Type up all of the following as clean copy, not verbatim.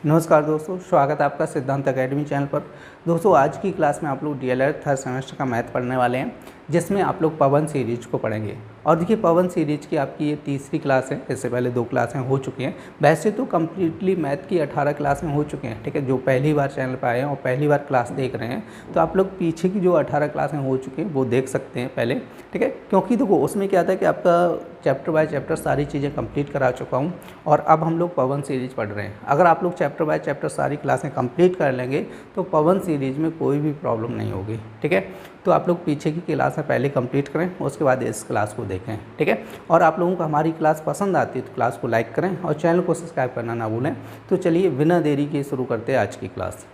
नमस्कार दोस्तों, स्वागत है आपका सिद्धांत एकेडमी चैनल पर। दोस्तों, आज की क्लास में आप लोग डीएलएड थर्ड सेमेस्टर का मैथ पढ़ने वाले हैं, जिसमें आप लोग पवन सीरीज को पढ़ेंगे। और देखिए, पवन सीरीज की आपकी ये तीसरी क्लास है। इससे पहले 2 क्लासें हो चुकी हैं। वैसे तो कम्प्लीटली मैथ की 18 क्लासें हो चुकी हैं, ठीक है। जो पहली बार चैनल पर आए हैं और पहली बार क्लास देख रहे हैं, तो आप लोग पीछे की जो 18 क्लासें हो चुकी हैं वो देख सकते हैं पहले, ठीक है। क्योंकि देखो, उसमें क्या था कि आपका चैप्टर बाय चैप्टर सारी चीज़ें कंप्लीट करा चुका हूँ और अब हम लोग पवन सीरीज पढ़ रहे हैं। अगर आप लोग चैप्टर बाय चैप्टर सारी क्लासें कंप्लीट कर लेंगे तो पवन सीरीज में कोई भी प्रॉब्लम नहीं होगी, ठीक है। तो आप लोग पीछे की क्लासें पहले कंप्लीट करें, उसके बाद इस क्लास को देखें, ठीक है। और आप लोगों को हमारी क्लास पसंद आती है तो क्लास को लाइक करें और चैनल को सब्सक्राइब करना ना भूलें। तो चलिए बिना देरी के शुरू करते हैं आज की क्लास।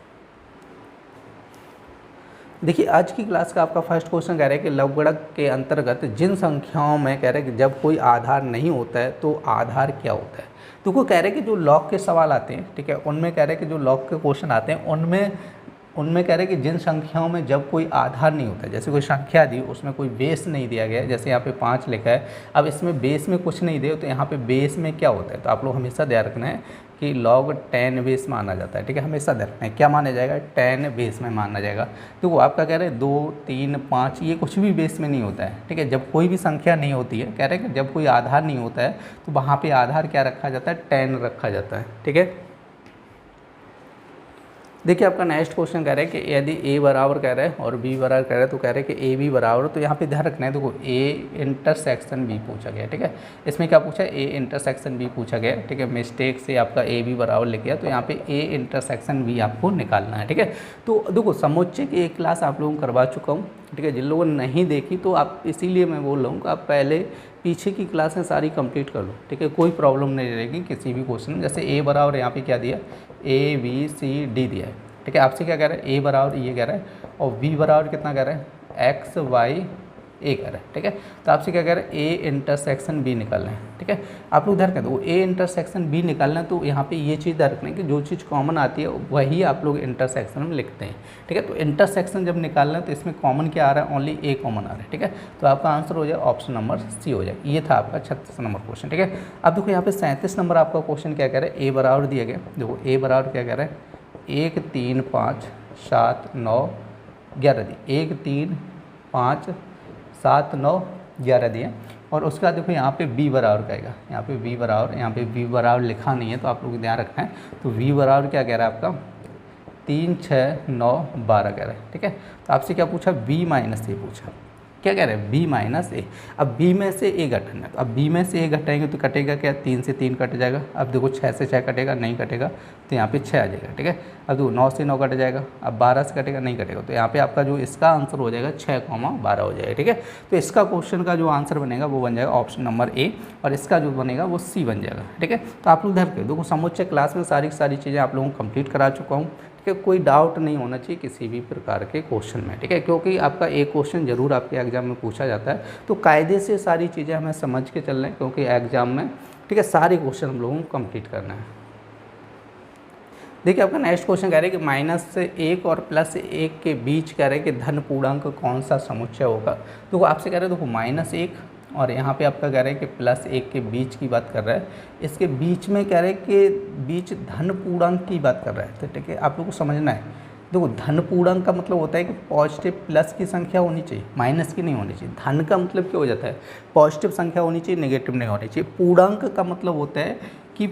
देखिए, आज की क्लास का आपका फर्स्ट क्वेश्चन कह रहा है कि लवगणक के अंतर्गत जिन संख्याओं में कह रहे हैं कि जब कोई आधार नहीं होता है तो आधार क्या होता है। तो वो कह रहे हैं कि जो लॉग के सवाल आते हैं, ठीक है, उनमें कह रहे हैं कि जो लॉग के क्वेश्चन आते हैं उनमें कह रहे हैं कि जिन संख्याओं में जब कोई आधार नहीं होता है, जैसे कोई संख्या दी उसमें कोई बेस नहीं दिया गया है, जैसे यहाँ पे 5 लिखा है, अब इसमें बेस में कुछ नहीं दे तो यहाँ पे बेस में क्या होता है। तो आप लोग हमेशा ध्यान रखना है कि log 10 बेस माना जाता है, ठीक है। हमेशा ध्यान रखना है क्या माना जाएगा, 10 बेस में माना जाएगा। तो वो आपका कह रहे हैं 2, 3, 5 ये कुछ भी बेस में नहीं होता है, ठीक है। जब कोई भी संख्या नहीं होती है, कह रहे हैं कि जब कोई आधार नहीं होता है तो वहाँ पे आधार क्या रखा जाता है, 10 रखा जाता है, ठीक है। देखिए, आपका नेक्स्ट क्वेश्चन कह रहा है कि यदि a बराबर कह रहा है और b बराबर कह रहा है तो कह रहे हैं कि a b बराबर, तो यहाँ पे ध्यान रखना है। देखो, a इंटरसेक्शन b पूछा गया, ठीक है। इसमें क्या पूछा है, a इंटरसेक्शन b पूछा गया, ठीक है। मिस्टेक से आपका a b बराबर लिख गया, तो यहाँ पे a इंटरसेक्शन b आपको निकालना है, ठीक है। तो देखो, समुच्चय की एक क्लास आप लोगों को करवा चुका हूँ, ठीक है। जिन लोगों ने नहीं देखी तो आप, इसीलिए मैं बोल रहा हूँ कि आप पहले पीछे की क्लासें सारी कंप्लीट कर लो, ठीक है। कोई प्रॉब्लम नहीं रहेगी किसी भी क्वेश्चन में। जैसे a बराबर यहाँ पे क्या दिया, a b c d दिया है, ठीक है। आपसे क्या कह रहा है, a बराबर ये कह रहा है और b बराबर कितना कह रहा है, x y a कह रहा है, ठीक है। तो आपसे क्या कह रहा है, a इंटरसेक्शन b निकालना है, ठीक है। आप लोग ध्यान रखें, तो a इंटरसेक्शन b निकालना है तो यहाँ पे ये चीज़ ध्यान रखना है कि जो चीज़ कॉमन आती है वही आप लोग इंटरसेक्शन में लिखते हैं, ठीक है। तो इंटरसेक्शन जब निकालना है तो इसमें कॉमन क्या आ रहा है, ओनली a कॉमन आ रहा है, ठीक है। तो आपका आंसर हो जाए ऑप्शन नंबर सी हो जाए। ये था आपका 36 नंबर क्वेश्चन, ठीक है। अब देखो, यहाँ पे 37 नंबर आपका क्वेश्चन क्या कह रहा है, a बराबर दिया गया। देखो, a बराबर क्या कह रहा है, 1 3 5 7 9 11 दिए, 1 3 5 7 9 11 दिए। और उसके बाद देखो यहाँ पे b बराबर कहेगा, यहाँ पे b बराबर लिखा नहीं है तो आप लोग ध्यान रखना है। तो v बराबर क्या कह रहा है आपका, 3 6 9 12 कह रहा है, ठीक है। तो आपसे क्या पूछा, b माइनस ए पूछा, क्या कह रहे हैं, b माइनस ए। अब b में से a घटाना है, तो अब b में से a घटाएंगे तो कटेगा क्या, 3 से 3 कट जाएगा। अब देखो 6 से 6 कटेगा, नहीं कटेगा, तो यहाँ पे 6 आ जाएगा, ठीक है। अब देखो 9 से 9 कट जाएगा, अब 12 से कटेगा, नहीं कटेगा, तो यहाँ पे आपका जो इसका आंसर हो जाएगा 6,12 हो जाएगा, ठीक है। तो इसका क्वेश्चन का जो आंसर बनेगा वो बन जाएगा ऑप्शन नंबर ए और इसका जो बनेगा वो सी बन जाएगा, ठीक है। तो आप लोग ध्यान रखें, देखो समुच्चय क्लास में सारी चीज़ें आप लोगों को कंप्लीट करा चुका हूँ, ठीक है। कोई डाउट नहीं होना चाहिए किसी भी प्रकार के क्वेश्चन में, ठीक है। क्योंकि आपका एक क्वेश्चन जरूर आपके एग्जाम में पूछा जाता है, तो कायदे से सारी चीज़ें हमें समझ के चल रहे हैं, क्योंकि एग्जाम में, ठीक है, सारे क्वेश्चन हम लोगों को कंप्लीट करना है। देखिए, आपका नेक्स्ट क्वेश्चन कह रहे हैं कि -1 और +1 के बीच कह रहे हैं कि धन पूर्णांक कौन सा समुच्चय होगा। तो आपसे कह रहे हैं, देखो -1 और यहाँ पे आपका कह रहे हैं कि +1 के बीच की बात कर रहा है, इसके बीच में कह रहे हैं कि बीच धन पूर्णांक की बात कर रहा है, तो ठीक है। आप लोगों को समझना है, देखो धन पूर्णांक का मतलब होता है कि पॉजिटिव प्लस की संख्या होनी चाहिए, माइनस की नहीं होनी चाहिए। धन का मतलब क्या हो जाता है, पॉजिटिव संख्या होनी चाहिए, नेगेटिव नहीं होनी चाहिए। पूर्णांक का मतलब होता है कि,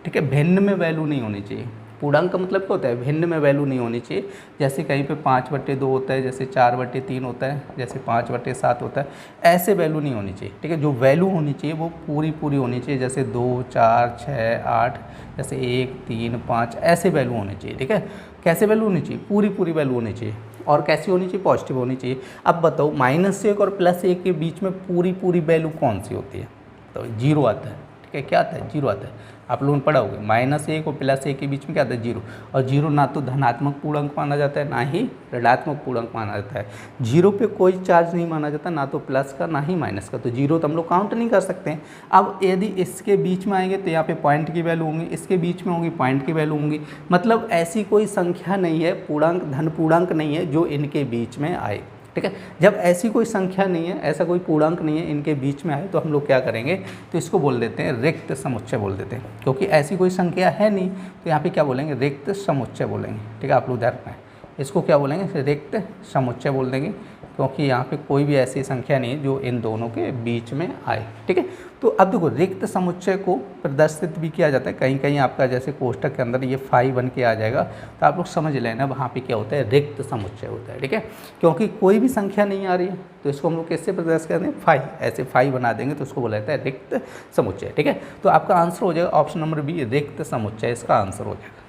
ठीक है, भिन्न में वैल्यू नहीं होनी चाहिए। पूर्णांक का मतलब क्या होता है, भिन्न में वैल्यू नहीं होनी चाहिए। जैसे कहीं पे 5/2 होता है, जैसे 4/3 होता है, जैसे 5/7 होता है, ऐसे वैल्यू नहीं होनी चाहिए, ठीक है। जो वैल्यू होनी चाहिए वो पूरी होनी चाहिए, जैसे 2 4 6 8, जैसे 1 3 5 ऐसे वैल्यू होनी चाहिए, ठीक है। कैसे वैल्यू होनी चाहिए, पूरी वैल्यू होनी चाहिए। और कैसी होनी चाहिए, पॉजिटिव होनी चाहिए। अब बताओ, -1 और +1 के बीच में पूरी वैल्यू कौन सी होती है, तो 0 आता है, ठीक है। क्या आता है, 0 आता है। आप लोगों ने पढ़ा होगा, -1 और +1 के बीच में क्या आता है, 0। और 0 ना तो धनात्मक पूर्णांक माना जाता है, ना ही ऋणात्मक पूर्णांक माना जाता है। 0 पे कोई चार्ज नहीं माना जाता, ना तो प्लस का ना ही माइनस का, तो 0 तो हम लोग काउंट नहीं कर सकते हैं। अब यदि इसके बीच में आएंगे तो यहाँ पे पॉइंट की वैल्यू होंगी, इसके बीच में होंगी पॉइंट की वैल्यू होंगी। मतलब ऐसी कोई संख्या नहीं है, पूर्णांक धन पूर्णांक नहीं है जो इनके बीच में आए, ठीक है। जब ऐसी कोई संख्या नहीं है, ऐसा कोई पूर्णांक नहीं है इनके बीच में आए, तो हम लोग क्या करेंगे, तो इसको बोल देते हैं रिक्त समुच्चय बोल देते हैं, क्योंकि ऐसी कोई संख्या है नहीं, तो यहाँ पे क्या बोलेंगे, रिक्त समुच्चय बोलेंगे। ठीक है, आप लोग ध्यान रखना है, इसको क्या बोलेंगे, रिक्त समुच्चय बोल देंगे, क्योंकि यहाँ पे कोई भी ऐसी संख्या नहीं है जो इन दोनों के बीच में आए। ठीक है, तो अब देखो रिक्त समुच्चय को प्रदर्शित भी किया जाता है, कहीं कहीं आपका जैसे कोष्टक के अंदर ये फाई बन के आ जाएगा, तो आप लोग समझ लेना वहाँ पे क्या होता है, रिक्त समुच्चय होता है। ठीक है, क्योंकि कोई भी संख्या नहीं आ रही है, तो इसको हम लोग कैसे प्रदर्शित करते हैं, फाई, ऐसे फाई बना देंगे तो उसको बोला जाता है रिक्त समुच्चय। ठीक है, तो आपका आंसर हो जाएगा ऑप्शन नंबर बी, रिक्त समुच्चय इसका आंसर हो जाएगा।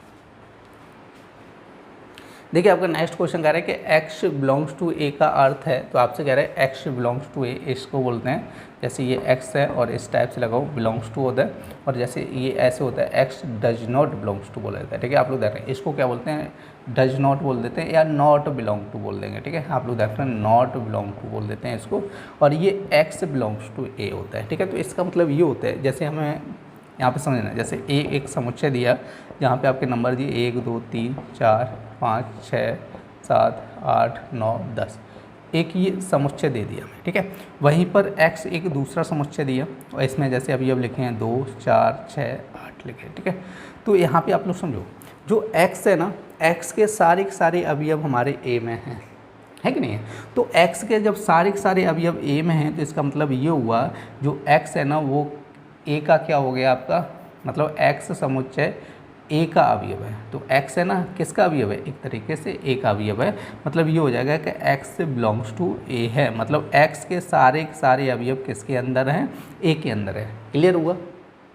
देखिए आपका नेक्स्ट क्वेश्चन कह रहा है कि x बिलोंग्स टू a का अर्थ है, तो आपसे कह रहा है x बिलोंग्स टू a, इसको बोलते हैं जैसे ये x है और इस टाइप से लगाओ बिलोंग्स टू होता है, और जैसे ये ऐसे होता है x does not belongs to बोला जाता है। ठीक है, आप लोग देख रहे हैं इसको क्या बोलते हैं, डज नॉट बोल देते हैं या नॉट बिलोंग टू बोल देंगे। ठीक है, आप लोग देख रहे हैं नॉट बिलोंग टू बोल देते हैं इसको, और ये x बिलोंग्स टू a होता है। ठीक है, तो इसका मतलब ये होता है, जैसे हमें यहाँ पे समझना, जैसे a एक समुच्चय दिया जहाँ पे आपके नंबर दिए 1 2 3 4 5 6 7 8 9 10, एक ये समुच्चय दे दिया हमें। ठीक है, वहीं पर x एक दूसरा समुच्चय दिया, और इसमें जैसे अभी अब लिखे हैं 2 4 6 8 लिखे। ठीक है, तो यहाँ पे आप लोग समझो, जो x है ना, x के सारे अवयव हमारे a में हैं, है कि नहीं है, तो x के जब सारे अवयव a में हैं, तो इसका मतलब ये हुआ जो x है ना वो a का क्या हो गया आपका, मतलब x समुच्चय a का अवयव है, तो x है ना किसका अवयव है, एक तरीके से a का अवयव है, मतलब ये हो जाएगा कि x बिलोंग्स टू a है, मतलब x के सारे अवयव किसके अंदर हैं, a के अंदर है। क्लियर हुआ,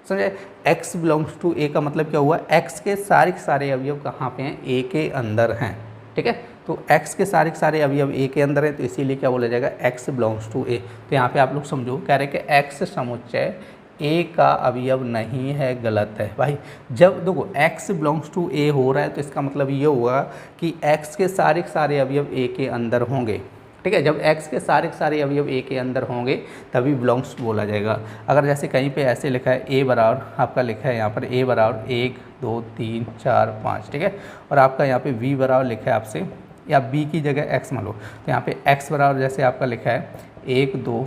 समझे, x बिलोंग्स टू a का मतलब क्या हुआ, x के सारे अवयव कहाँ पे हैं, a के अंदर हैं। ठीक है, तो x के सारे अवयव a के अंदर हैं, तो इसीलिए क्या बोला जाएगा, x बिलोंग्स टू a। तो यहाँ पे आप लोग समझो, कह रहे हैं कि x समुच्चय a का अवयव नहीं है, गलत है भाई। जब देखो x बिलोंग्स टू a हो रहा है, तो इसका मतलब ये हुआ कि x के सारे अवयव a के अंदर होंगे। ठीक है, जब x के सारे अवयव a के अंदर होंगे तभी बिलोंग्स बोला जाएगा। अगर जैसे कहीं पे ऐसे लिखा है a बराबर, आपका लिखा है यहाँ पर a बराबर 1 2 3 4 5, ठीक है, और आपका यहाँ पे v बराबर लिखा है आपसे, या b की जगह x मान लो, तो यहाँ पे x बराबर जैसे आपका लिखा है 1 2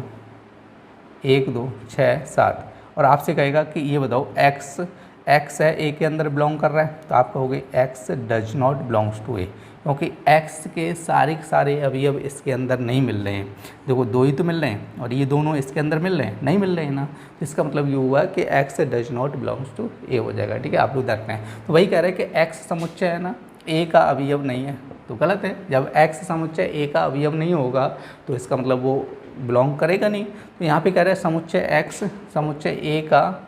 6 7, और आपसे कहेगा कि ये बताओ x है a के अंदर बिलोंग कर रहा है, तो आप कहोगे x does not belongs to a, क्योंकि x के सारे अवयव इसके अंदर नहीं मिल रहे हैं। देखो दो ही तो मिल रहे हैं, और ये दोनों इसके अंदर मिल रहे हैं, नहीं मिल रहे हैं ना, तो इसका मतलब ये हुआ कि x does not belongs to a हो जाएगा। ठीक है, आप लोग देखते हैं, तो वही कह रहे हैं कि x समुच्चय है ना, a का अवयव नहीं है, तो गलत है। जब x समुच्चय a का अवयव नहीं होगा तो इसका मतलब वो बिलोंग करेगा नहीं। तो यहाँ पे कह रहे हैं समुच्चय x समुच्चय a का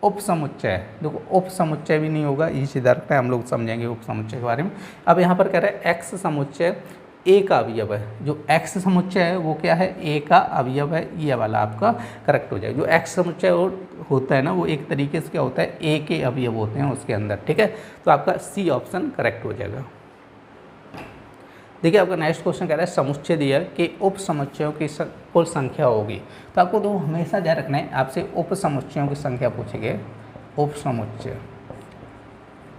उप समुच्चय है, देखो उप समुच्चय भी नहीं होगा, ये सीधा रखना है, हम लोग समझेंगे उप समुच्चय के बारे में। अब यहाँ पर कह रहे हैं x समुच्चय a का अवयव है, जो x समुच्चय है वो क्या है, a का अवयव है, ये वाला आपका करेक्ट हो जाएगा। जो x समुच्चय होता है ना वो एक तरीके से क्या होता है, a के अवयव होते हैं उसके अंदर। ठीक है, तो आपका सी ऑप्शन करेक्ट हो जाएगा। देखिए आपका नेक्स्ट क्वेश्चन कह रहा है समुच्चय दिया कि उप समुच्चयों की कुल संख्या होगी, तो आपको तो हमेशा ध्यान रखना है, आपसे उप समुच्चयों की संख्या पूछेंगे, उप समुच्चय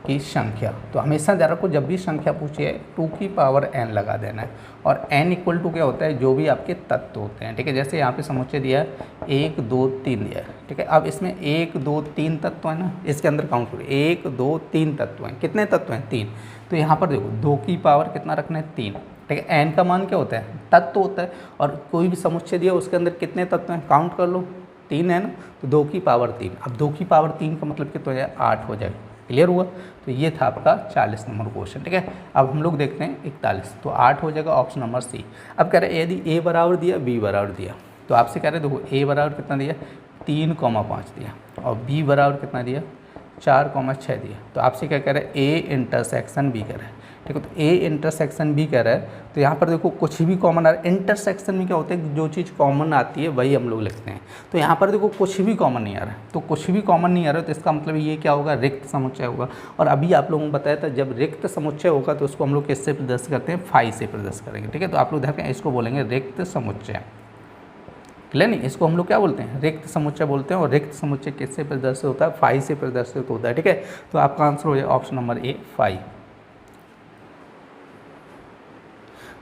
की संख्या, तो हमेशा ध्यान रखो जब भी संख्या पूछिए 2 की पावर n लगा देना है, और n इक्वल टू क्या होता है, जो भी आपके तत्व होते हैं। ठीक है, जैसे यहाँ पे समुच्चय दिया 1 2 3 दिया है। ठीक है, अब इसमें 1 2 3 तत्व है ना, इसके अंदर काउंट करो 1 2 3 तत्व हैं, कितने तत्व हैं, 3। तो यहाँ पर देखो 2 की पावर कितना रखना है, 3। ठीक है, n का मान क्या होता है, तत्व होता है, और कोई भी समुच्चय दिया उसके अंदर कितने तत्व हैं, काउंट कर लो, 3 है ना, तो 2 की पावर 3। अब 2 की पावर 3 का मतलब कितना हो जाए, 8 हो जाएगा। क्लियर हुआ, तो ये था आपका 40 नंबर क्वेश्चन। ठीक है, अब हम लोग देखते हैं 41, तो 8 हो जाएगा ऑप्शन नंबर सी। अब कह रहे हैं यदि a बराबर दिया b बराबर दिया, तो आपसे कह रहे हैं देखो a बराबर कितना दिया, 3,5 दिया, और b बराबर कितना दिया, 4,6 दिया, तो आपसे क्या कह रहे हैं, a इंटरसेक्शन b कह रहा है। ठीक है, तो a इंटरसेक्शन b कह रहा है, तो यहाँ पर देखो कुछ भी कॉमन आ रहा है। इंटरसेक्शन में क्या होता है, जो चीज़ कॉमन आती है वही हम लोग लिखते हैं, तो यहाँ पर देखो कुछ भी कॉमन नहीं आ रहा है, तो कुछ भी कॉमन नहीं आ रहा है, तो इसका मतलब ये क्या होगा, रिक्त समुच्चय होगा। और अभी आप लोगों को बताया था जब रिक्त समुच्चय होगा तो उसको हम लोग किससे प्रदर्शित करते हैं, फाई से प्रदर्शित करेंगे। ठीक है, तो आप लोग ध्यान रखें, इसको बोलेंगे रिक्त समुच्चय। क्लियर नहीं, इसको हम लोग क्या बोलते हैं, रिक्त समुच्चय बोलते हैं, और रिक्त समुच्चय किससे प्रदर्शित होता है, फाई से प्रदर्शित होता है। ठीक है, तो आपका आंसर हो जाए ऑप्शन नंबर ए, फाई।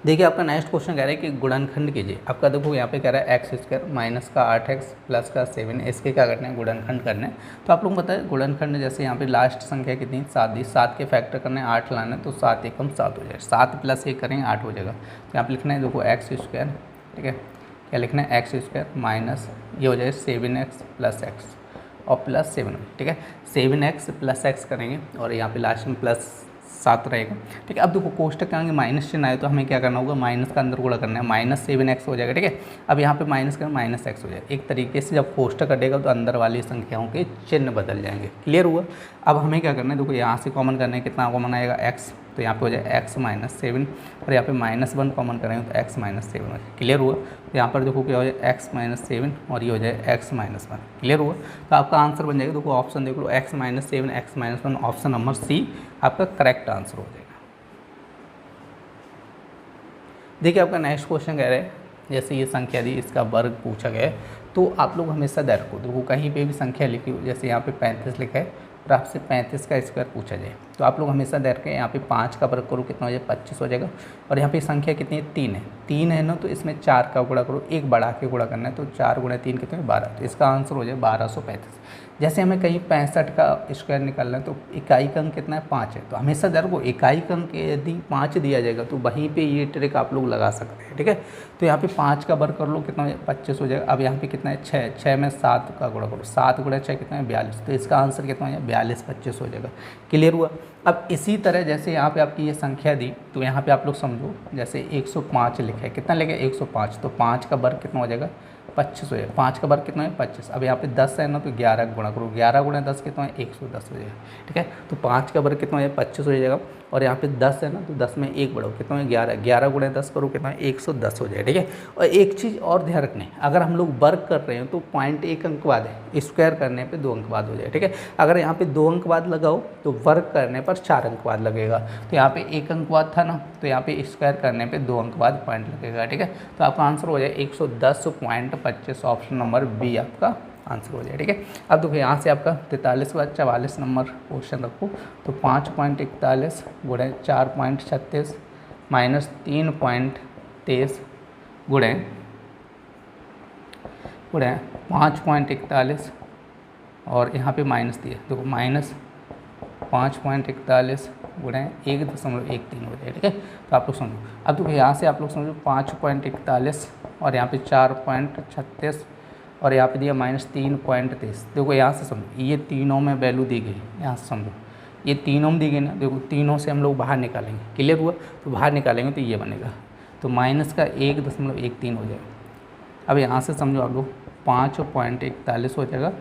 देखिए आपका नेक्स्ट क्वेश्चन कह रहा है कि गुणनखंड कीजिए। आपका देखो यहाँ पे कह रहा है एक्स स्क्वायर माइनस का 8x प्लस का 7, इसके क्या करना है, गुणनखंड करना है। तो आप लोग बताए गुणनखंड, जैसे यहाँ पे लास्ट संख्या कितनी, 7 दी, 7 के फैक्टर करने 8 लाना है, तो 7 एकम 7 हो जाएगा, 7 प्लस 1 करेंगे 8 हो जाएगा। तो यहाँ पे लिखना है देखो एक्स स्क्वायर, ठीक है, क्या लिखना है, एक्स स्क्वायर माइनस ये हो जाएगा 7x प्लस एक्स और प्लस 7, ठीक है, 7x प्लस एक्स करेंगे और यहाँ पे लास्ट में प्लस 7 रहेगा, ठीक है। अब देखो कोष्टक आएंगे माइनस चिन्ह आए तो हमें क्या करना होगा, माइनस का अंदर गुणा करना है, माइनस 7x हो जाएगा, ठीक है। अब यहाँ पे माइनस का माइनस x हो जाएगा। एक तरीके से जब कोष्टक कटेगा तो अंदर वाली संख्याओं के चिन्ह बदल जाएंगे। क्लियर हुआ। अब हमें क्या करना है, देखो यहाँ से कॉमन करना है, कितना कॉमन आएगा, x, तो यहाँ पे हो जाए x माइनस 7 और यहाँ पे -1 कॉमन करेंगे तो x माइनस 7 हो जाए। क्लियर हुआ। तो यहाँ पर देखो क्या हो जाए, x माइनस 7 और ये हो जाए x माइनस 1। क्लियर हुआ। तो आपका आंसर बन जाएगा, देखो ऑप्शन देख लो, x minus 7 x minus 1, option number C आपका करेक्ट आंसर हो जाएगा। देखिए आपका नेक्स्ट क्वेश्चन कह रहा है, जैसे ये संख्या दी, इसका वर्ग पूछा गया है, तो आप लोग हमेशा दर को देखो, कहीं पे भी संख्या लिखी हो, जैसे यहाँ पे 35 लिखा है और आपसे 35 का स्क्वायर पूछा जाए, तो आप लोग हमेशा दर के यहाँ पे 5 का वर्ग करो, कितना हो जाए, 25 हो जाएगा। और यहाँ पे संख्या कितनी है, 3 है ना, तो इसमें 4 का गुणा करो, एक बढ़ा के गुणा करना है, तो 4 गुणा 3 कितने, 12, तो इसका आंसर हो जाए 1235। जैसे हमें कहीं 65 का स्क्वायर निकालना है तो इकाई का अंक कितना है, 5 है, तो हमेशा दर को इकाई का अंक यदि 5 दिया जाएगा तो वहीं पे ये ट्रिक आप लोग लगा सकते हैं, ठीक है। तो यहाँ पे 5 का वर्ग कर लो, कितना हो जाए, 25 हो जाएगा। अब यहाँ पे कितना है, 6 में 7 का गुणा करो, 7 गुणा 6 कितना है, 42, तो इसका आंसर कितना हो जाए, 42 25 हो जाएगा। क्लियर हुआ। अब इसी तरह जैसे यहाँ पे आपकी ये संख्या दी, तो यहाँ पे आप लोग समझो, जैसे 105 लिखा है, कितना लिखा है, 105, तो 5 का वर्ग कितना हो जाएगा, 25 हो जाएगा। 5 का वर्ग कितना है, 25। अब यहाँ पे 10 है ना, तो 11 गुणा करो, 11 गुणा 10 कितना है, 110 हो जाएगा, ठीक है। तो 5 का वर्ग कितना है, 25 हो जाएगा। और यहाँ पे 10 है ना, तो 10 में 1 बढ़ाओ, कितना है, 11, 11 गुणा 10 करो, कितना है, 110 हो जाएगा, ठीक है। और एक चीज़ और ध्यान रखना है, अगर हम लोग वर्ग कर रहे हैं तो पॉइंट 1 अंक बाद है, स्क्वायर करने पे 2 अंक बाद हो जाएगा, ठीक है। अगर यहाँ पे 2 अंक बाद लगाओ तो वर्ग करने पर 4 अंक बाद लगेगा। तो यहाँ पे 1 अंक बाद था ना, तो यहाँ पे स्क्वायर करने पे 2 अंक बाद पॉइंट लगेगा, ठीक है। तो आपका आंसर हो जाए 110.25, ऑप्शन नंबर बी आपका आंसर हो जाए, ठीक है। अब देखो यहाँ से आपका 43 के बाद 44 नंबर क्वेश्चन रखो, तो 5.41 गुणे 4.36 माइनस 3.23 गुणे 5.41 और यहाँ पे माइनस दिया, देखो माइनस 5.41 गुणे 1.13 हो जाए, ठीक है। तो आप लोग समझो। अब देखो यहाँ से आप लोग समझो 5.41 और यहाँ पे 4.36 और यहाँ पे दिया माइनस 3.23। देखो यहाँ से समझो, ये तीनों में वैल्यू दी गई, यहाँ से समझो ये तीनों में दी गई ना, देखो तीनों से हम लोग बाहर निकालेंगे। क्लियर हुआ। तो बाहर निकालेंगे तो ये बनेगा, तो माइनस का 1.13 हो जाएगा। अब यहाँ से समझो आप लोग 5.41 हो जाएगा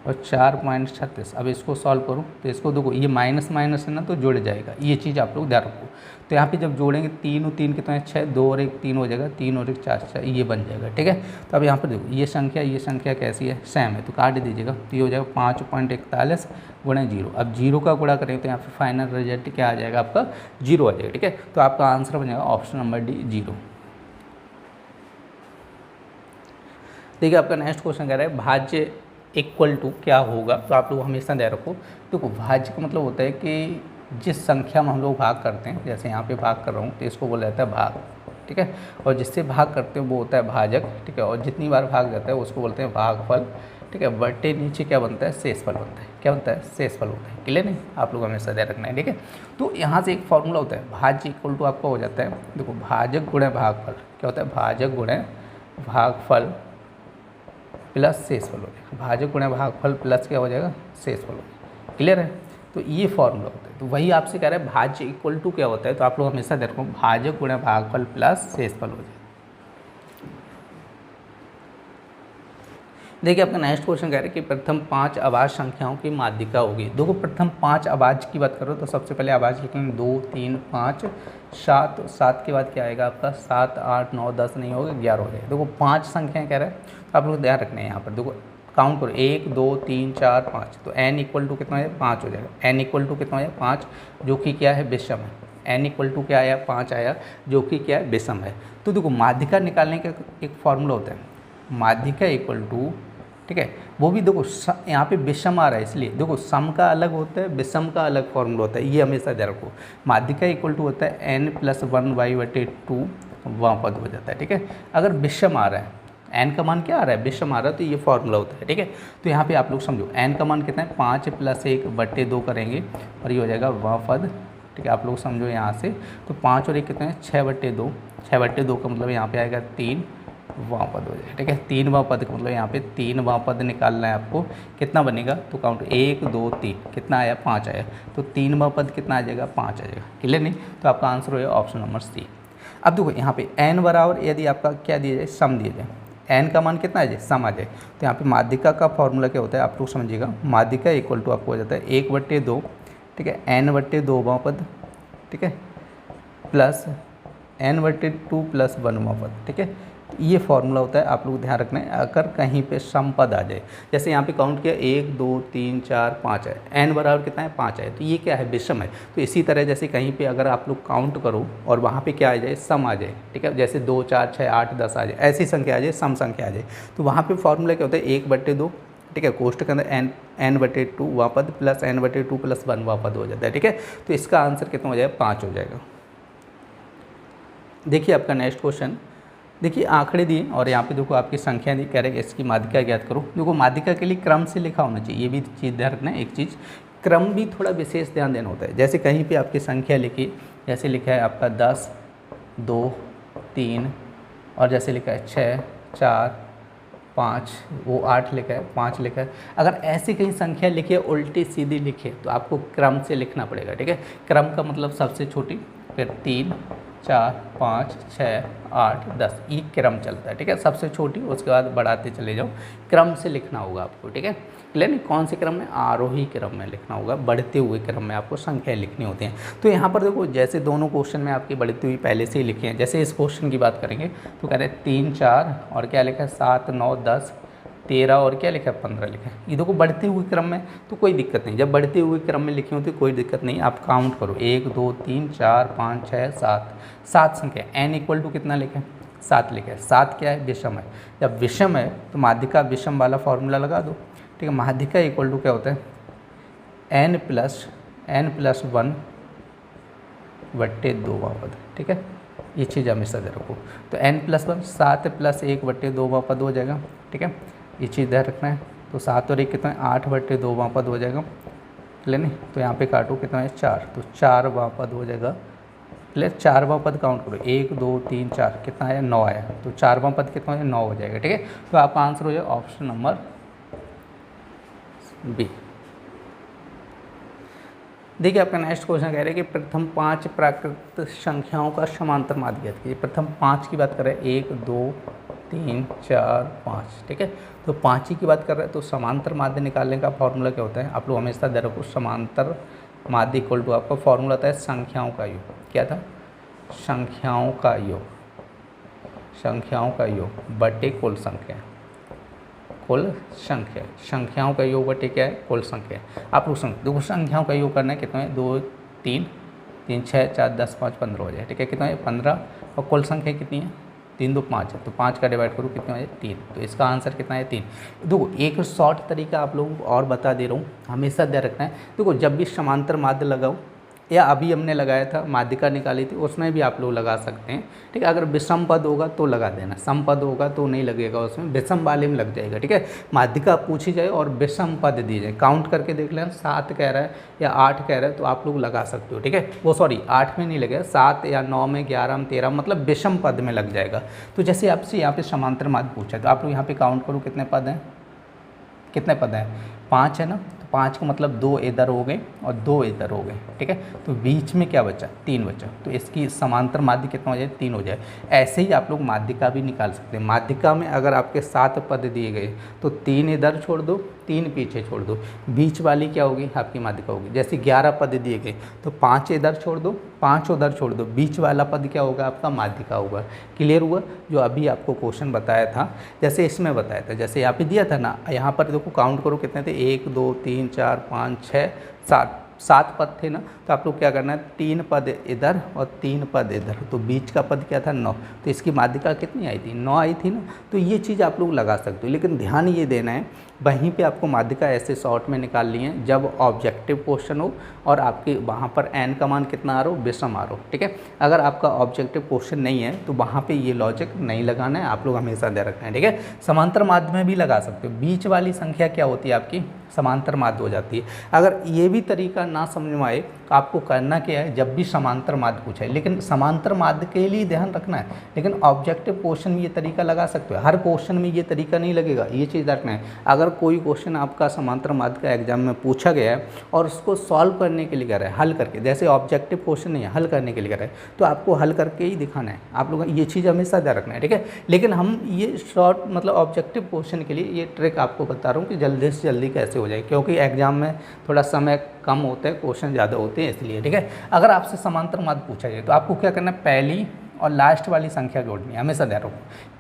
और 4.36। अब इसको सॉल्व करो तो इसको देखो, ये माइनस माइनस है ना, तो जुड़ जाएगा, ये चीज़ आप लोग ध्यान रखो। तो यहाँ पे जब जोड़ेंगे 3 और 3 कितना है, 6, 2 और 1 3 हो जाएगा, 3 और 1 4, 6 ये बन जाएगा, ठीक है। तो अब यहाँ पर देखो ये संख्या कैसी है, सेम है, तो काट दीजिएगा, तो ये हो जाएगा 5.41 गुणे 0। अब 0 का गुणा करेंगे तो यहाँ पे फाइनल रिजल्ट क्या आ जाएगा, आपका 0 आ जाएगा, ठीक है। तो आपका आंसर बन जाएगा ऑप्शन नंबर डी, 0। देखिए आपका नेक्स्ट क्वेश्चन कह रहा है भाज्य इक्वल टू क्या होगा, तो आप लोग हमेशा ध्यान रखो। देखो भाज्य का मतलब होता है कि जिस संख्या में हम लोग भाग करते हैं, जैसे यहाँ पे भाग कर रहा हूँ तो इसको बोला जाता है भाग, ठीक है। और जिससे भाग करते हैं वो होता है भाजक, ठीक है। और जितनी बार भाग जाता है उसको बोलते हैं भागफल, ठीक है। बटे नीचे क्या बनता है, शेषफल बनता है। क्या बनता है, शेषफल होता है। क्लियर नहीं, आप लोग हमेशा ध्यान रखना है, ठीक है। तो यहाँ से एक फॉर्मूला होता है, भाज्य इक्वल टू आपका हो जाता है, देखो भाजक गुणे भागफल, क्या होता है, भाजक गुणे भागफल प्लस शेषफल हो जाएगा। भाजक गुणे भागफल प्लस क्या हो जाएगा, शेषफल हो जाएगा। क्लियर है। तो ये फॉर्मूला होता है। तो वही आपसे कह रहा है भाज्य इक्वल टू क्या होता है, तो आप लोग हमेशा देखो भाजक गुणे भागफल प्लस शेषफल हो जाए। देखिए आपका नेक्स्ट क्वेश्चन कह रहा है कि प्रथम 5 अभाज्य संख्याओं की माध्यिका होगी। देखो प्रथम 5 अभाज्य की बात करो तो सबसे पहले अभाज्य लिखेंगे 2 3 5 7। 7 के बाद क्या आएगा आपका 7 8 9 10 नहीं होगा, 11 हो जाएगा। देखो 5 संख्याएं कह रहा है, तो आप लोग ध्यान रखना है यहाँ पर। देखो काउंट करो 1 2 3 4 5, तो n इक्वल टू कितना है, 5 हो जाएगा। n इक्वल टू कितना है, 5, जो कि क्या है, विषम है। n इक्वल टू क्या आया, 5 आया, जो कि क्या है, विषम है। तो देखो माध्यिका निकालने का एक फॉर्मूला होता है, माध्यिका इक्वल टू, ठीक है। वो भी देखो यहाँ पे विषम आ रहा है, इसलिए देखो सम का अलग होता है, विषम का अलग फॉर्मूला होता है, ये हमेशा ध्यान रखो। माध्यिका इक्वल टू होता है n + 1/2 वां पद हो जाता है, ठीक है। अगर विषम आ रहा है, एन का मान क्या आ रहा है, विषम आ रहा है, तो ये फॉर्मूला होता है, ठीक है। तो यहाँ पे आप लोग समझो एन का मान कितना है, 5 + 1/2 करेंगे और ये हो जाएगा वां पद, ठीक है। आप लोग समझो यहाँ से, तो 5 और 1 कितना है, 6/2, 6/2 का मतलब यहाँ पे आएगा 3 वां पद हो जाएगा, ठीक है। 3 वां पद का मतलब यहाँ पे 3 वां पद निकालना है आपको, कितना बनेगा, तो काउंट 1 2 3, कितना आया, 5 आया, तो 3 वां पद कितना आ जाएगा, 5 आ जाएगा, क्लियर नहीं। तो आपका आंसर हो जाएगा ऑप्शन नंबर सी। अब देखो यहाँ पे n बराबर यदि आपका क्या दिया जाए, सम दिया जाए, n का मान कितना आ जाए, सम आ जाए, तो यहाँ पे माध्यिका का फॉर्मूला क्या होता है, आप लोग समझिएगा, माध्यिका इक्वल टू आपको हो जाता है 1/2, ठीक है, n/2 वां पद, ठीक है, प्लस n/2 + 1 वां पद, ठीक है। ये फॉर्मूला होता है, आप लोग ध्यान रखना है, अगर कहीं पे सम पद आ जाए, जैसे यहाँ पे काउंट किया 1 2 3 4 5 है, n बराबर कितना है, 5 है, तो ये क्या है, विषम है। तो इसी तरह जैसे कहीं पे अगर आप लोग काउंट करो और वहाँ पे क्या आ जाए, सम आ जाए, ठीक है, जैसे 2 4 6 8 10 आ जाए, ऐसी संख्या आ जाए, सम संख्या आ जाए, तो वहाँ पे फॉर्मूला क्या होता है, 1/2, ठीक है, कोष्ठक के अंदर n/2 वां पद प्लस n/2 + 1 वां पद हो जाता है, ठीक है। तो इसका आंसर कितना हो जाएगा, 5 हो जाएगा। देखिए आपका नेक्स्ट क्वेश्चन, देखिए आंकड़े दिए और यहाँ पे देखो आपकी संख्या दी, कह रहे हैं इसकी माध्यिका ज्ञात करो। देखो माध्यिका के लिए क्रम से लिखा होना चाहिए, ये भी चीज़ ध्यान रखना है। एक चीज़, क्रम भी थोड़ा विशेष ध्यान देना होता है। जैसे कहीं पे आपकी संख्या लिखी, जैसे लिखा है आपका 10 2 3 और जैसे लिखा है 6 4 5, वो 8 लिखा है, 5 लिखा है। अगर ऐसी कहीं संख्या लिखी है उल्टी सीधी लिखी है तो आपको क्रम से लिखना पड़ेगा, ठीक है। क्रम का मतलब सबसे छोटी, फिर 3 4 5 6 8 10, ये क्रम चलता है, ठीक है। सबसे छोटी, उसके बाद बढ़ाते चले जाओ, क्रम से लिखना होगा आपको, ठीक है। क्लियर नहीं, कौन से क्रम में, आरोही क्रम में लिखना होगा, बढ़ते हुए क्रम में आपको संख्या लिखनी होती हैं। तो यहाँ पर देखो जैसे दोनों क्वेश्चन में आपकी बढ़ती हुई पहले से ही लिखे हैं। जैसे इस क्वेश्चन की बात करेंगे तो कह रहे हैं 3 4 और क्या लिखा है 7 9 10 13 और क्या लिखा है 15 लिखा है। ये देखो बढ़ते हुए क्रम में, तो कोई दिक्कत नहीं, जब बढ़ते हुए क्रम में लिखी होती है कोई दिक्कत नहीं। आप काउंट करो 1 2 3 4 5 6 7, 7 संख्या, n इक्वल टू कितना लिखे, 7 लिखे है। 7 क्या है, विषम है। जब विषम है तो माध्यिका विषम वाला फॉर्मूला लगा दो, ठीक है। माध्यिका इक्वल टू क्या होता है, n + 1/2 वां पद, ठीक है। ये चीज़ हमेशा दे रखो, तो n + 1 7 + 1/2 वां पद हो जाएगा, ठीक है। ये चीज़ ध्यान रखना है। तो 7 और 1 कितना है, 8/2 वां पद हो जाएगा, क्लियर नहीं। तो यहाँ पे काटो कितना है 4, तो 4 वां पद हो जाएगा, क्लियर। 4 वां पद काउंट करो, 1 2 3 4, कितना आया 9 आया, तो 4 वां पद कितना है 9 हो जाएगा, ठीक है। तो आपका आंसर हो जाएगा ऑप्शन नंबर बी। देखिए आपका नेक्स्ट क्वेश्चन कह रहे हैं कि प्रथम 5 प्राकृत संख्याओं का समांतर माध्य ज्ञात कीजिए। प्रथम 5 की बात कर रहे हैं, 1 2 3 4 5, ठीक है। तो 5 ही की बात कर रहे हैं, तो समांतर माध्य निकालने का फॉर्मूला क्या होता है, आप लोग हमेशा दे रखो, समांतर माध्य इक्वल टू आपका फॉर्मूला होता है संख्याओं का योग। क्या था, संख्याओं का योग, संख्याओं का योग बटे कुल संख्या, कुल संख्या, संख्याओं का योग बटे क्या है, कुल संख्या। आप लोग देखो संख्याओं का योग करना है, कितना है 2 3 3 6 4 10 5 15 हो जाए, ठीक है। कितना है 15, और कुल संख्या कितनी है 3 2 5 है, तो 5 का डिवाइड करो कितना है 3, तो इसका आंसर कितना है 3। देखो एक शॉर्ट तरीका आप लोगों को और बता दे रहा हूँ, हमेशा ध्यान रखना है। देखो जब भी समांतर माध्य लगाओ, या अभी हमने लगाया था माध्यिका निकाली थी, उसमें भी आप लोग लगा सकते हैं, ठीक है। अगर विषम पद होगा तो लगा देना, सम पद होगा तो नहीं लगेगा, उसमें विषम वाले में लग जाएगा, ठीक है। माध्यिका पूछी जाए और विषम पद दी जाए, काउंट करके देख लें, 7 कह रहा है या 8 कह रहा है, तो आप लोग लगा सकते हो, ठीक है। वो सॉरी 8 में नहीं लगेगा, 7 या 9 में 11 में 13, मतलब विषम पद में लग जाएगा। तो जैसे आपसे यहाँ पे समांतर माध्य पूछा है, तो आप लोग यहाँ पे काउंट करो कितने पद हैं, कितने पद हैं 5 है ना, तो 5 का मतलब 2 इधर हो गए और 2 इधर हो गए, ठीक है। तो बीच में क्या बचा, 3 बचा, तो इसकी समांतर माध्य कितना हो जाए 3 हो जाए। ऐसे ही आप लोग माध्यिका भी निकाल सकते हैं। माध्यिका में अगर आपके 7 पद दिए गए तो 3 इधर छोड़ दो, 3 पीछे छोड़ दो, बीच वाली क्या होगी आपकी माध्यिका होगी। जैसे 11 पद दिए गए तो 5 इधर छोड़ दो, 5 उधर छोड़ दो, बीच वाला पद क्या होगा आपका माध्यिका होगा। क्लियर हुआ, जो अभी आपको क्वेश्चन बताया था, जैसे इसमें बताया था, जैसे यहाँ पे दिया था ना, यहाँ पर देखो काउंट करो कितने थे, 1 2 3 4 5 6 7, 7 पद थे ना, तो आप लोग क्या करना है 3 पद इधर और 3 पद इधर, तो बीच का पद क्या था 9, तो इसकी माध्यिका कितनी आई थी 9 आई थी ना। तो ये चीज़ आप लोग लगा सकते हो, लेकिन ध्यान ये देना है वहीं पे आपको माध्यिका ऐसे शॉर्ट में निकाल ली है जब ऑब्जेक्टिव क्वेश्चन हो और आपके वहाँ पर एन का मान कितना आ रहा हो, विषम आ रहा हो, ठीक है। अगर आपका ऑब्जेक्टिव क्वेश्चन नहीं है तो वहाँ पे ये लॉजिक नहीं लगाना है, आप लोग हमेशा ध्यान रखना है, ठीक है। समांतर माध्य में भी लगा सकते हो, बीच वाली संख्या क्या होती है आपकी समांतर माध्य हो जाती है। अगर ये भी तरीका ना समझ में आए तो आपको करना क्या है, जब भी समांतर माध्य पूछा है, लेकिन समांतर माध्य के लिए ध्यान रखना है, लेकिन ऑब्जेक्टिव क्वेश्चन में ये तरीका लगा सकते हो, हर क्वेश्चन में ये तरीका नहीं लगेगा, ये चीज़ रखना है। अगर कोई क्वेश्चन आपका समांतर माध्य का एग्जाम में पूछा गया है और उसको सॉल्व करने के लिए कह रहा है, हल करके, जैसे ऑब्जेक्टिव क्वेश्चन नहीं है, हल करने के लिए कह रहा है, तो आपको हल करके ही दिखाना है, आप लोग ये चीज़ हमेशा ध्यान रखना है, ठीक है। लेकिन हम ये शॉर्ट मतलब ऑब्जेक्टिव क्वेश्चन के लिए ये ट्रिक आपको बता रहा हूँ कि जल्दी से जल्दी कैसे हो जाए, क्योंकि एग्जाम में थोड़ा समय कम होता है, क्वेश्चन ज़्यादा होते हैं इसलिए, ठीक है। अगर आपसे समांतर माध्य पूछा जाए तो आपको क्या करना है, पहली और लास्ट वाली संख्या जोड़नी है, हमेशा ध्यान रखो।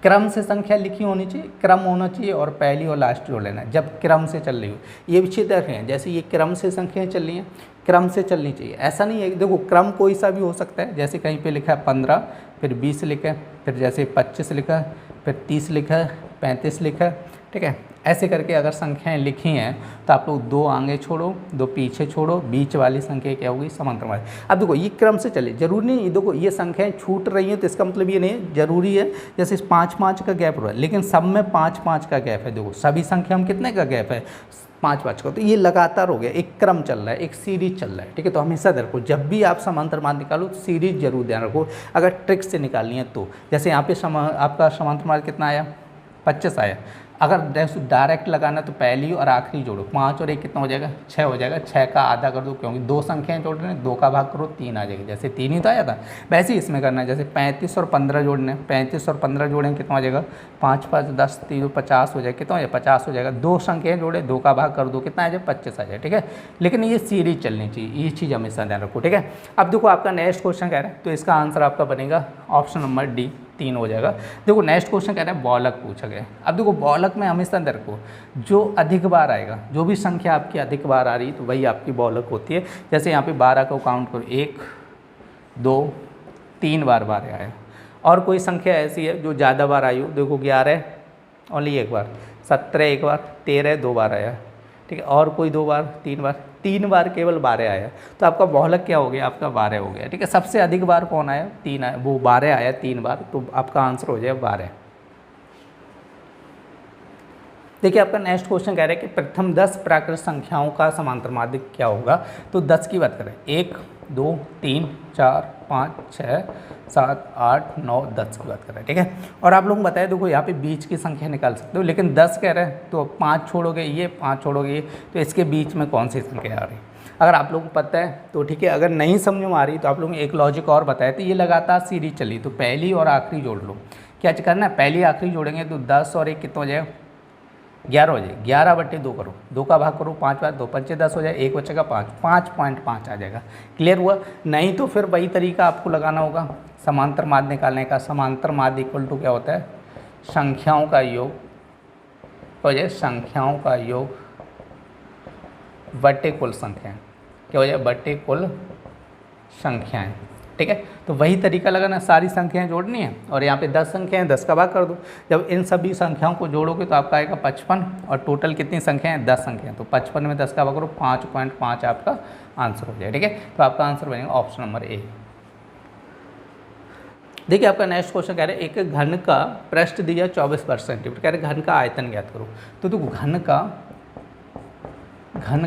क्रम से संख्या लिखी होनी चाहिए, क्रम होना चाहिए और पहली और लास्ट जोड़ लेना है जब क्रम से चल रही हो। ये भी चीज़ रखें, जैसे ये क्रम से संख्याएँ चल रही हैं, क्रम से चलनी चाहिए, ऐसा नहीं है। देखो क्रम कोई सा भी हो सकता है, जैसे कहीं पे लिखा है 15, फिर 20 लिखा है, फिर जैसे 25 लिखा है, फिर 30 लिखा है, 35 लिखा है, ठीक है। ऐसे करके अगर संख्याएं लिखी हैं तो आप लोग 2 आगे छोड़ो, 2 पीछे छोड़ो, बीच वाली संख्या क्या होगी समांतर माध्य। अब देखो ये क्रम से चले, जरूरी नहीं, देखो ये संख्याएं छूट रही हैं तो इसका मतलब ये नहीं जरूरी है जैसे 5-5 का गैप हो रहा है, लेकिन सब में 5-5 का गैप है। देखो सभी संख्या में कितने का गैप है, 5-5 का, तो ये लगातार हो गया, एक क्रम चल रहा है, एक सीरीज चल रहा है, ठीक है। तो हमेशा ध्यान रखो जब भी आप समांतर माध्य निकालो तो सीरीज जरूर ध्यान रखो, अगर ट्रिक से निकालनी है तो। जैसे यहाँ पे आपका समांतर माध्य कितना आया, 25 आया, अगर डायरेक्ट लगाना तो पहली और आखिरी जोड़ो, 5 और 1 कितना हो जाएगा, 6 हो जाएगा, 6 का आधा कर दो, क्योंकि 2 संख्याएं जोड़ रहे हैं, 2 का भाग करो 3 आ जाएगा, जैसे 3 ही तो आया था, वैसे ही इसमें करना है। जैसे 35 और 15 जोड़ने, 35 और 15 जोड़ेंगे कितना हो जाएगा, 5 5 10 3 50 हो जाएगा, कितना हो जाएगा 50 हो जाएगा। 2 संख्याएं जोड़े, 2 का भाग कर दो, कितना आ जाए 25 आ जाए, ठीक है। लेकिन ये सीरीज चलनी चाहिए, ये चीज़ हमेशा ध्यान रखो, ठीक है। अब देखो आपका नेक्स्ट क्वेश्चन कह रहा है, तो इसका आंसर आपका बनेगा ऑप्शन नंबर डी, 3 हो जाएगा। देखो नेक्स्ट क्वेश्चन कह रहा है बहुलक पूछा गया। अब देखो बहुलक में हमेशा अंदर को जो अधिक बार आएगा, जो भी संख्या आपकी अधिक बार आ रही है तो वही आपकी बहुलक होती है। जैसे यहाँ पे 12 को काउंट करो, 1 2 3 बार आया, और कोई संख्या ऐसी है जो ज़्यादा बार आई हो, देखो 11 ओनली 1 बार, 17 1 बार, 13 2 बार आया, ठीक है, और कोई 2 बार 3 बार केवल 12 आया, तो आपका बहुलक क्या हो गया, आपका 12 हो गया, ठीक है। सबसे अधिक बार कौन आया, 3 आया, वो 12 आया 3 बार, तो आपका आंसर हो जाए 12। देखिए आपका नेक्स्ट क्वेश्चन कह रहा है कि प्रथम 10 प्राकृत संख्याओं का समांतर माध्य क्या होगा। तो 10 की बात करें, 1 2 3 4 5 6 7 8 9 10 की बात कर रहे हैं, ठीक है। और आप लोग बताए, देखो यहाँ पे बीच की संख्या निकाल सकते हो, लेकिन 10 कह रहे हैं तो 5 छोड़ोगे ये, 5 छोड़ोगे ये, तो इसके बीच में कौन सी संख्या आ रही है, अगर आप लोगों को पता है तो ठीक है, अगर नहीं समझ में आ रही तो आप लोगों ने एक लॉजिक और बताया, तो ये लगातार सीरीज चली, तो पहली और आखिरी जोड़ लो। क्या करना है, पहली आखिरी जोड़ेंगे तो 10 और 1 कितना हो जाएगा, 11 हो जाएगा, 11/2 करो, 2 का भाग करो, 5 बार 2 5 10 हो जाए, 1 बचेगा 5, 5.5 आ जाएगा। क्लियर हुआ, नहीं तो फिर वही तरीका आपको लगाना होगा समांतर माध्य निकालने का। समांतर माध्य इक्वल टू क्या होता है, संख्याओं का योग हो जाए, संख्याओं का योग बटे कुल संख्याएं, क्या हो जाए, बटे कुल संख्याएं, ठीक है। तो वही तरीका लगाना, सारी संख्याएं जोड़नी है, और यहाँ पे 10 संख्याएं, 10 का भाग कर दो। जब इन सभी संख्याओं को जोड़ोगे तो आपका आएगा 55, और टोटल कितनी संख्याएं, 10 संख्याएं, तो 55 में 10 का भाग करो, 5.5 आपका आंसर हो जाए, ठीक है। तो आपका आंसर बनेगा ऑप्शन नंबर ए। देखिए आपका नेक्स्ट क्वेश्चन कह रहे हैं, एक घन का पृष्ठ दिया 24 सेंटीमीटर, कह रहे घन का आयतन ज्ञात करो। तो देखो घन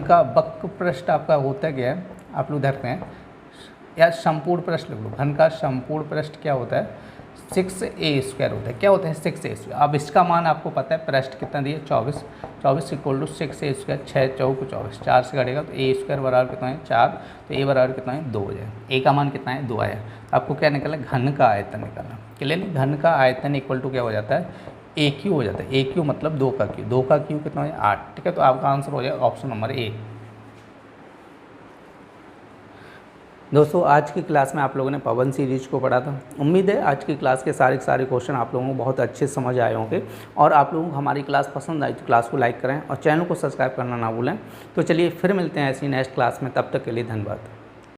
का वक्र पृष्ठ आपका होता क्या है, आप लोग धरते हैं या संपूर्ण पृष्ठ लिख लो। घन का संपूर्ण पृष्ठ क्या होता है, 6a² होता है। क्या होता है 6a²। अब इसका मान आपको पता है, पृष्ठ कितना दिया 24, 24 इक्वल टू 6a², 6 चौक 24, 4 से घटेगा तो a² बराबर कितना है 4, तो a बराबर कितना है 2 हो जाए। a का मान कितना है 2 आया। आपको क्या निकालना है, घन का आयतन निकालना। क्लियर नहीं, घन का आयतन इक्वल टू क्या हो जाता है, AQ हो जाता है। AQ मतलब 2 का Q, 2 का Q कितना है 8, ठीक है। तो आपका आंसर हो जाए ऑप्शन नंबर ए। दोस्तों आज की क्लास में आप लोगों ने पवन सीरीज को पढ़ा था। उम्मीद है आज की क्लास के सारे क्वेश्चन आप लोगों को बहुत अच्छे से समझ आए होंगे और आप लोगों को हमारी क्लास पसंद आई तो क्लास को लाइक करें और चैनल को सब्सक्राइब करना ना भूलें। तो चलिए फिर मिलते हैं ऐसी नेक्स्ट क्लास में, तब तक के लिए धन्यवाद।